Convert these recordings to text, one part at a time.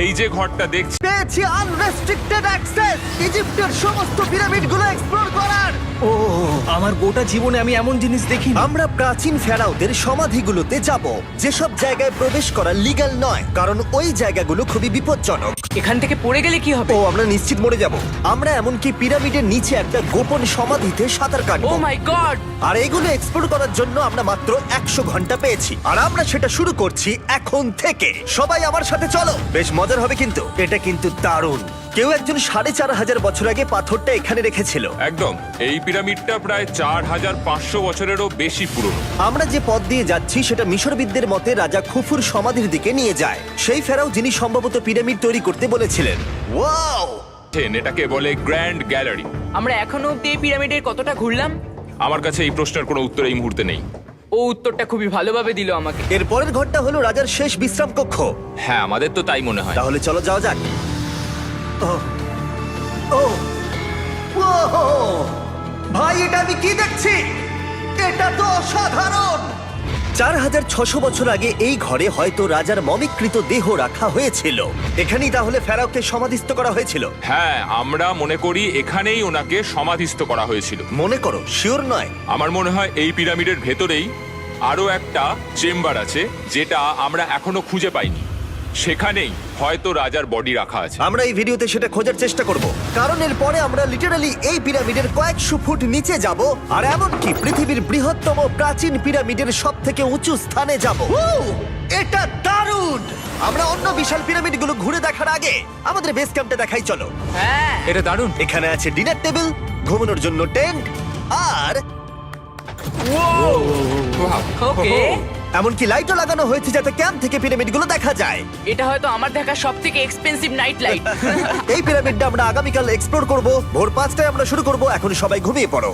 এই যে ঘরটা দেখছি, পেয়েছি আনরেস্ট্রিক্টেড অ্যাক্সেস ইজিপ্টের সমস্ত পিরামিডগুলো এক্সপ্লোর করার। ও আমার গোটা জীবনে আমি এমন জিনিস দেখিনি। আমরা প্রাচীন ফেরাওদের সমাধিগুলোতে যাব, যেসব জায়গায় প্রবেশ করা লিগ্যাল নয়, কারণ ওই জায়গাগুলো খুবই বিপজ্জনক। এখান থেকে পড়ে গেলে কি হবে? ও আমরা নিশ্চিত মরে যাব। আমরা এমনকি পিরামিডের নিচে একটা গোপন সমাধিতে সাঁতার ও কাটবো। মাই গড! আর এগুলো এক্সপ্লোর করার জন্য আমরা মাত্র 100 ঘন্টা পেয়েছি, আর আমরা সেটা শুরু করছি এখন থেকে। সবাই আমার সাথে চলো, বেশ মজার হবে কিন্তু। এটা কিন্তু দারুণ। কেউ একজন 4500 বছর আগে পাথরটা এখানে রেখেছিল। একদম এই পিরামিডটা প্রায় 4500 বছরেরও বেশি পুরনো। আমরা যে পথ দিয়ে যাচ্ছি সেটা মিশরবিদদের মতে রাজা খুফুর সমাধির দিকে নিয়ে যায়, সেই ফেরাও যিনি সম্ভবত পিরামিড তৈরি করতে বলেছিলেন। ওয়াও! এটাকে বলে গ্র্যান্ড গ্যালারি। আমরা এখনো অব্দি এই পিরামিডের কতটা ঘুরলাম? আমার কাছে এই প্রশ্নের কোনো উত্তর এই মুহূর্তে নেই। ও উত্তরটা খুবই ভালোভাবে দিল আমাকে। এর পরের ঘরটা হলো রাজার শেষ বিশ্রাম কক্ষ। হ্যাঁ, আমাদের তো তাই মনে হয়। তাহলে চলো যাওয়া যাক। ও ও ওহো! ভাই, এটা আমি কি দেখছি? এটা তো অসাধারণ। 4600 বছর আগে এই ঘরে হয়তো রাজার মমিকৃত দেহ রাখা হয়েছিল। এখানেই তাহলে ফেরাওকে সমাধিস্থ করা হয়েছিল। হ্যাঁ, আমরা মনে করি এখানেই ওনাকে সমাধিস্থ করা হয়েছিল। মনে করো, শিওর নয়। আমার মনে হয় এই পিরামিডের ভেতরেই আরো একটা চেম্বার আছে, যেটা আমরা এখনো খুঁজে পাইনি। সেখানেই হয়তো রাজার বডি রাখা আছে। আমরা এই ভিডিওতে সেটা খোঁজার চেষ্টা করব, কারণ এর পরে আমরা লিটারালি এই পিরামিডের কয়েকশো ফুট নিচে যাব, আর এমনকি পৃথিবীর বৃহত্তম প্রাচীন পিরামিডের সব থেকে উঁচু স্থানে যাব। এটা দারুণ! আমরা অন্য বিশাল পিরামিডগুলো ঘুরে দেখার আগে আমাদের বেস ক্যাম্পটা দেখাই চলো। হ্যাঁ, এটা দারুণ। এখানে আছে ডিনার টেবিল, ঘুমানোর জন্য টেন্ট, আর ওকে। এমনকি লাইটও লাগানো হয়েছে যাতে ক্যাম্প থেকে পিরামিডগুলো দেখা যায়। এটা হয়তো আমার দেখা সবথেকে এক্সপেন্সিভ নাইট লাইট। এই পিরামিডটা আমরা আগামীকাল এক্সপ্লোর করব। ভোর 5টায় আমরা শুরু করব। এখন সবাই ঘুমিয়ে পড়ো।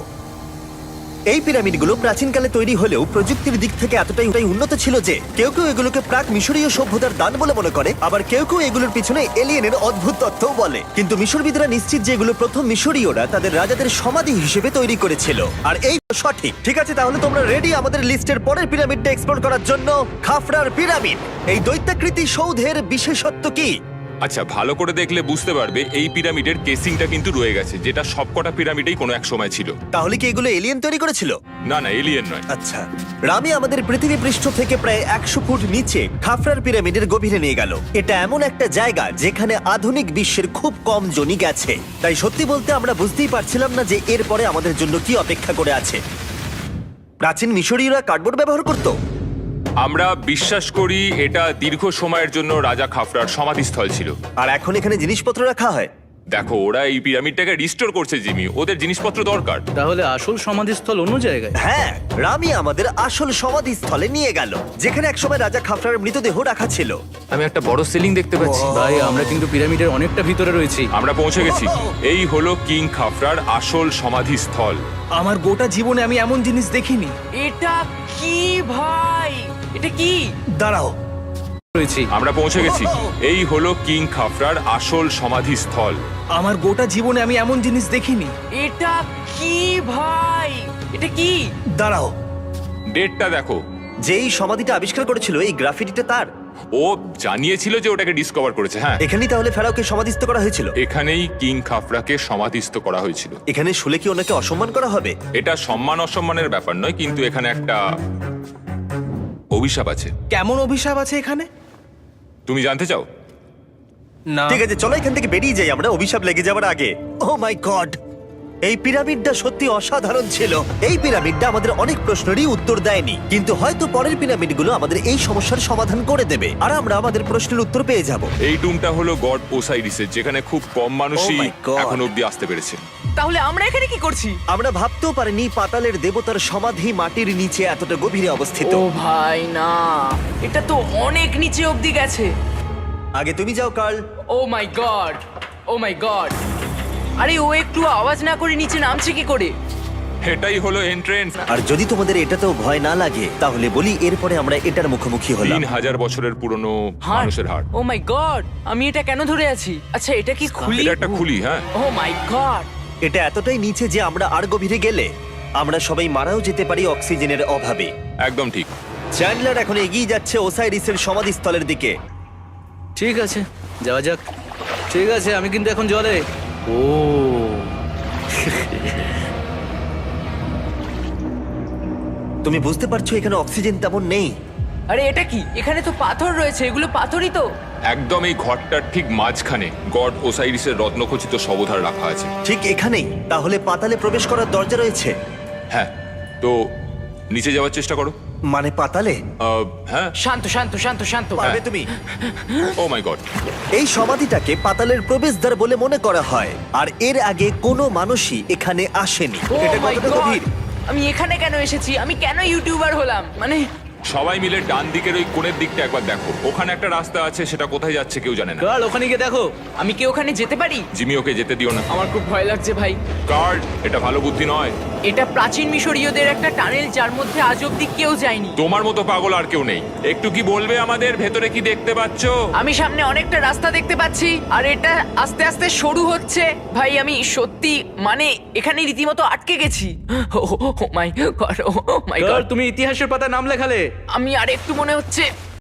এই পিরামিডগুলো প্রাচীনকালে তৈরি হলেও প্রযুক্তির দিক থেকে এতটাই উন্নত ছিল যে কেউ কেউ এগুলোকে প্রাক মিশরীয় সভ্যতার দান বলে মনে করে, আবার কেউ কেউ এগুলোর পিছনে এলিয়েনের অদ্ভুত তত্ত্বও বলে। কিন্তু মিশরবিদরা নিশ্চিত যে এগুলো প্রথম মিশরীয়রা তাদের রাজাদের সমাধি হিসেবে তৈরি করেছিল, আর এই সঠিক। ঠিক আছে, তাহলে তোমরা রেডি আমাদের লিস্টের পরের পিরামিডটা এক্সপ্লোর করার জন্য? খাফরার পিরামিড। এই দৈত্যাকৃতি সৌধের বিশেষত্ব কি? আচ্ছা, ভালো করে দেখলে বুঝতে পারবে এই পিরামিডের কেসিংটা কিন্তু রয়ে গেছে, যেটা সবকটা পিরামিডেই কোনো এক সময় ছিল। তাহলে কি এগুলো এলিয়েন তৈরি করেছিল? না না, এলিয়েন নয়। আচ্ছা, রামি আমাদের পৃথিবী পৃষ্ঠ থেকে প্রায় 100 ফুট নিচে খাফরার পিরামিডের গভীরে নিয়ে গেল। এটা এমন একটা জায়গা যেখানে আধুনিক বিশ্বের খুব কম জনই গেছে, তাই সত্যি বলতে আমরা বুঝতেই পারছিলাম না যে এরপরে আমাদের জন্য কি অপেক্ষা করে আছে। প্রাচীন মিশরীয়রা কার্ডবোর্ড ব্যবহার করত। আমরা বিশ্বাস করি এটা দীর্ঘ সময়ের জন্য রাজা খাফরার সমাধিস্থল ছিল। আর এখন এখানে জিনিসপত্র রাখা হয়। দেখো, ওরা এই পিরামিডটাকে রিস্টোর করছে জিমি, ওদের জিনিসপত্র দরকার। তাহলে আসল সমাধিস্থল অন্য জায়গায়? হ্যাঁ, রামি আমাদের আসল সমাধিস্থলে নিয়ে গেল, যেখানে একসময় রাজা খাফরার মৃতদেহ রাখা ছিল। আমি একটা বড় সিলিং দেখতে পাচ্ছি। ভাই, আমরা কিন্তু পিরামিডের অনেকটা ভিতরে রয়েছি। আমরা পৌঁছে গেছি। এই হলো কিং খাফরার আসল সমাধিস্থল। আমার গোটা জীবনে আমি এমন জিনিস দেখিনি। এটা কি ভাই? এটা কি? দাঁড়াও, রয়েছি। আমরা পৌঁছে গেছি। এই হলো কিং খাফরার আসল সমাধিস্থল। আমার গোটা জীবনে আমি এমন জিনিস দেখিনি। এটা কি ভাই? এটা কি? দাঁড়াও। ডেটটা দেখো। যেই সমাধিটা আবিষ্কার করেছিল এই গ্রাফিটিটা তার। ও জানিয়েছিল যে ওটাকে ডিসকভার করেছে। হ্যাঁ, এখানেই তাহলে ফেরাওকে সমাধিস্থ করা হয়েছিল। এখানেই কিং খাফরাকে সমাধিস্থ করা হয়েছিল। এখানে শুলে কি ওনাকে অসম্মান করা হবে? এটা সম্মান অসম্মানের ব্যাপার নয়, কিন্তু এখানে একটা অভিশাপ আছে। কেমন অভিশাপ আছে এখানে? তুমি জানতে চাও? না। ঠিক আছে, চলো এখান থেকে বেরিয়ে যাই আমরা অভিশাপ লেগে যাওয়ার আগে। ও মাই গড, এই পিরামিডটা সত্যি অসাধারণ ছিল। এই পিরামিডটা আমাদের অনেক প্রশ্নেরই উত্তর দেয়নি, কিন্তু হয়তো পরের পিরামিডগুলো আমাদের এই সমস্যার সমাধান করে দেবে, আর আমরা আমাদের প্রশ্নের উত্তর পেয়ে যাব। এই টুমটা হলো গড ওসাইরিসের, যেখানে খুব কম মানুষই Oh my God! এখন অব্দি আসতে পেরেছে। তাহলে আমরা এখানে কি করছি? আমরা ভাবতেও পারিনি পাতালের দেবতার সমাধি মাটির নিচে এতটা গভীরে অবস্থিত। ও ভাই না, এটা তো অনেক নিচে অবধি গেছে। আগে তুমি যাও কার্ল। ও মাই গড, ও মাই গড! আরে ও একটু আওয়াজ না করে নিচে নামছে কি করে? এটাই হলো এন্ট্রেন্স। আর যদি তোমাদের এটাতেও ভয় না লাগে তাহলে বলি এরপরে আমরা এটার মুখোমুখি হলাম। 3000 বছরের পুরনো হার্ট? মানুষের হাড়। ও মাই গড, আমি এটা কেন ধরে আছি? আচ্ছা, এটা কি খুলি? এটা একটা খুলি। হ্যাঁ, ও মাই গড! এটা এতটাই নিচে যে আমরা আর গভীরে গেলে আমরা সবাই মারাও যেতে পারি অক্সিজেনের অভাবে। একদম ঠিক। চ্যান্ডলার এখন এগিয়ে যাচ্ছে ওসাইরিসের সমাধিস্থলের দিকে। ঠিক আছে, যাওয়া যাক। ঠিক আছে, আমি কিন্তু এখন জলে। ও তুমি বুঝতে পারছো এখানে অক্সিজেন তেমন নেই। আরে এটা কি? এখানে তো পাথর রয়েছে, এগুলো পাথরই তো। একদম এই ঘরটার ঠিক মাঝখানে গড ওসাইরিসের রত্নখচিত শবধার রাখা আছে। ঠিক এখানেই তাহলে পাতালে প্রবেশ করার দরজা রয়েছে? হ্যাঁ, তো নিচে যাওয়ার চেষ্টা করো। মানে পাতালে? হ্যাঁ। শান্ত শান্ত শান্ত শান্ত। পারবে তুমি? ও মাই গড। এই সমাধিটাকে পাতালের প্রবেশদ্বার বলে মনে করা হয়, আর এর আগে কোনো মানুষই এখানে আসেনি। Oh এটা my কতটা God! গভীর? আমি এখানে কেন এসেছি? আমি কেন ইউটিউবার হলাম? মানে সবাই মিলে ডান দিকের ওই কোণের দিকটা একবার দেখো। ওখানে একটা রাস্তা আছে, সেটা কোথায় যাচ্ছে কেউ জানে না। কাল ওখানে গিয়ে দেখো। আমি কি ওখানে যেতে পারি? জিমি, ওকে যেতে দিও না। আমার খুব ভয় লাগছে ভাই। কার্ড, এটা ভালো বুদ্ধি নয়। এটা প্রাচীন মিশরীয়দের একটা টানেল, যার মধ্যে আজ অব্দি কেউ যায়নি। তোমার মতো পাগল আর কেউ নেই। একটু কি বলবে আমাদের ভেতরে কি দেখতে পাচ্ছো? আমি সামনে অনেকটা রাস্তা দেখতে পাচ্ছি, আর এটা আস্তে আস্তে সরু হচ্ছে। ভাই আমি সত্যি মানে এখানে রীতিমতো আটকে গেছি। ও মাই গড, ও মাই কাল গড। তুমি ইতিহাসের পাতা নাম লেখালে। আমি আর একটু মনে হচ্ছে